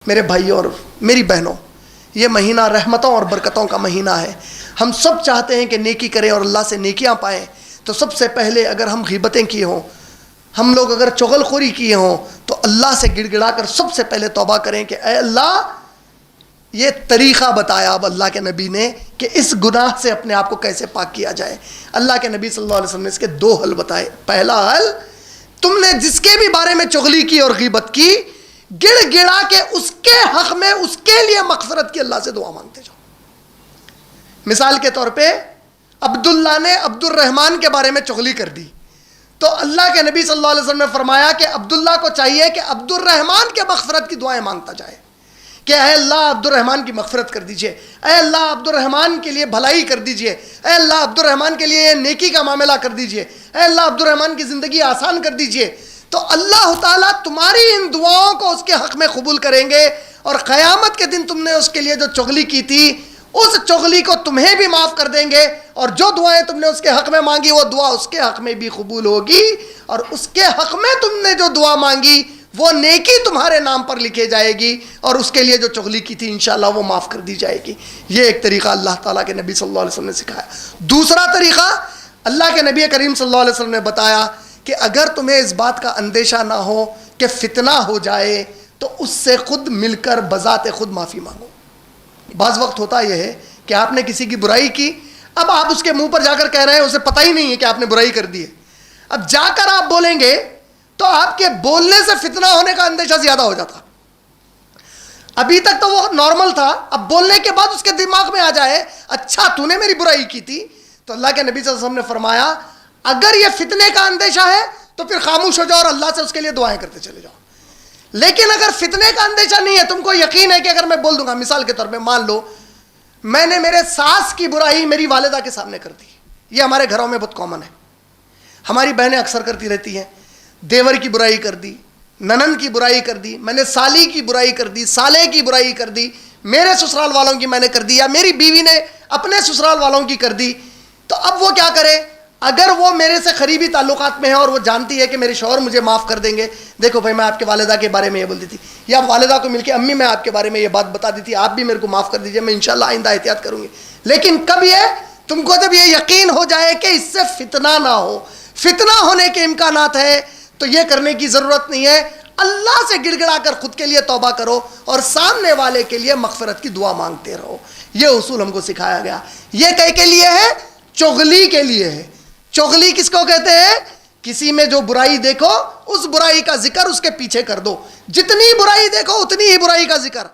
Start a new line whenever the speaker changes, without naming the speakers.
میرے بھائیوں اور میری بہنوں، یہ مہینہ رحمتوں اور برکتوں کا مہینہ ہے۔ ہم سب چاہتے ہیں کہ نیکی کریں اور اللہ سے نیکیاں پائیں، تو سب سے پہلے اگر ہم غیبتیں کیے ہوں، ہم لوگ اگر چغل خوری کیے ہوں، تو اللہ سے گڑ گڑا کر سب سے پہلے توبہ کریں کہ اے اللہ، یہ طریقہ بتایا اب اللہ کے نبی نے کہ اس گناہ سے اپنے آپ کو کیسے پاک کیا جائے۔ اللہ کے نبی صلی اللہ علیہ وسلم نے اس کے دو حل بتائے۔ پہلا حل، تم نے جس کے بھی بارے میں چغلی کی اور غیبت کی، گڑ گڑا کے اس کے حق میں اس کے لیے مغفرت کی اللہ سے دعا مانگتے جاؤ۔ مثال کے طور پہ عبداللہ نے عبد الرحمن کے بارے میں چغلی کر دی، تو اللہ کے نبی صلی اللہ علیہ وسلم نے فرمایا کہ عبداللہ کو چاہیے کہ عبد الرحمن کے مغفرت کی دعائیں مانگتا جائے کہ اے اللہ عبد الرحمن کی مغفرت کر دیجئے، اے اللہ عبد الرحمن کے لیے بھلائی کر دیجئے، اے اللہ عبد الرحمن کے لیے نیکی کا معاملہ کر دیجئے، اے اللہ عبد الرحمن کی زندگی آسان کر دیجئے۔ تو اللہ تعالیٰ تمہاری ان دعاؤں کو اس کے حق میں قبول کریں گے، اور قیامت کے دن تم نے اس کے لیے جو چغلی کی تھی، اس چغلی کو تمہیں بھی معاف کر دیں گے، اور جو دعائیں تم نے اس کے حق میں مانگی وہ دعا اس کے حق میں بھی قبول ہوگی، اور اس کے حق میں تم نے جو دعا مانگی وہ نیکی تمہارے نام پر لکھے جائے گی، اور اس کے لیے جو چغلی کی تھی انشاءاللہ وہ معاف کر دی جائے گی۔ یہ ایک طریقہ اللہ تعالیٰ کے نبی صلی اللہ علیہ وسلم نے سکھایا۔ دوسرا طریقہ اللہ کے نبی کریم صلی اللہ علیہ وسلم نے بتایا کہ اگر تمہیں اس بات کا اندیشہ نہ ہو کہ فتنہ ہو جائے تو اس سے خود مل کر بذات خود معافی مانگو۔ بعض وقت ہوتا یہ ہے کہ آپ نے کسی کی برائی کی، اب آپ اس کے منہ پر جا کر کہہ رہے ہیں، اسے پتہ ہی نہیں ہے کہ آپ نے برائی کر دی ہے۔ اب جا کر آپ بولیں گے تو آپ کے بولنے سے فتنہ ہونے کا اندیشہ زیادہ ہو جاتا۔ ابھی تک تو وہ نارمل تھا، اب بولنے کے بعد اس کے دماغ میں آ جائے اچھا تو نے میری برائی کی تھی، تو اللہ کے نبی صلی اللہ علیہ وسلم نے فرمایا اگر یہ فتنے کا اندیشہ ہے تو پھر خاموش ہو جاؤ اور اللہ سے اس کے لیے دعائیں کرتے چلے جاؤ۔ لیکن اگر فتنے کا اندیشہ نہیں ہے، تم کو یقین ہے کہ اگر میں بول دوں گا، مثال کے طور پہ مان لو میں نے میرے ساس کی برائی میری والدہ کے سامنے کر دی، یہ ہمارے گھروں میں بہت کامن ہے، ہماری بہنیں اکثر کرتی رہتی ہیں، دیور کی برائی کر دی، ننند کی برائی کر دی، میں نے سالی کی برائی کر دی، سالے کی برائی کر دی، میرے سسرال والوں کی میں نے کر دی، یا میری بیوی نے اپنے سسرال والوں کی کر دی۔ تو اب وہ کیا کرے؟ اگر وہ میرے سے قریبی تعلقات میں ہے اور وہ جانتی ہے کہ میرے شوہر مجھے معاف کر دیں گے، دیکھو بھائی میں آپ کے والدہ کے بارے میں یہ بولتی تھی، یا والدہ کو مل کے امی میں آپ کے بارے میں یہ بات بتا دی تھی، آپ بھی میرے کو معاف کر دیجئے، میں انشاءاللہ آئندہ احتیاط کروں گی۔ لیکن کب یہ تم کو جب یہ یقین ہو جائے کہ اس سے فتنہ نہ ہو، فتنہ ہونے کے امکانات ہے، تو یہ کرنے کی ضرورت نہیں ہے، اللہ سے گڑ گڑا کر خود کے لیے توبہ کرو اور سامنے والے کے لیے مغفرت کی دعا مانگتے رہو۔ یہ اصول ہم کو سکھایا گیا۔ یہ کہے کے لیے ہے؟ چغلی کے لیے ہے۔ چغلی کس کو کہتے ہیں؟ کسی میں جو برائی دیکھو اس برائی کا ذکر اس کے پیچھے کر دو، جتنی برائی دیکھو اتنی ہی برائی کا ذکر۔